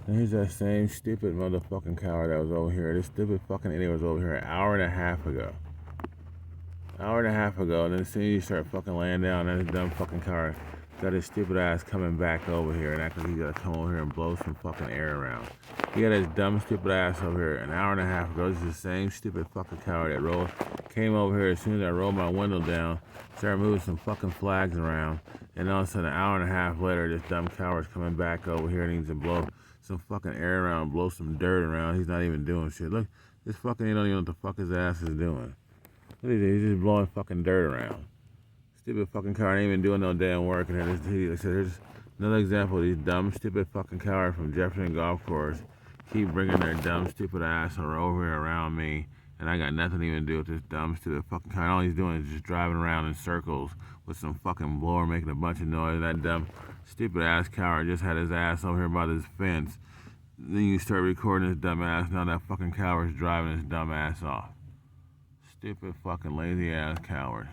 And he's that same stupid motherfucking coward that was over here. This stupid fucking idiot was over here an hour and a half ago. Hour and a half ago, and then as soon as you start fucking laying down, and this dumb fucking coward got his stupid ass coming back over here and acting like he gotta come over here and blow some fucking air around. He got his dumb stupid ass over here an hour and a half ago. This is the same stupid fucking coward that came over here as soon as I rolled my window down, started moving some fucking flags around, and all of a sudden an hour and a half later, this dumb coward's coming back over here and he's to blow some fucking air around, blow some dirt around. He's not even doing shit. Look, this fucking he don't even know what the fuck his ass is doing. What is he? He's just blowing fucking dirt around. Stupid fucking coward ain't even doing no damn work. And here's another example of these dumb, stupid fucking cowards from Jefferson Golf Course keep bringing their dumb, stupid ass over here around me, and I got nothing to even do with this dumb, stupid fucking coward. All he's doing is just driving around in circles with some fucking blower making a bunch of noise. That dumb, stupid ass coward just had his ass over here by this fence. Then you start recording his dumb ass. Now that fucking coward's driving his dumb ass off. Stupid fucking lazy ass coward.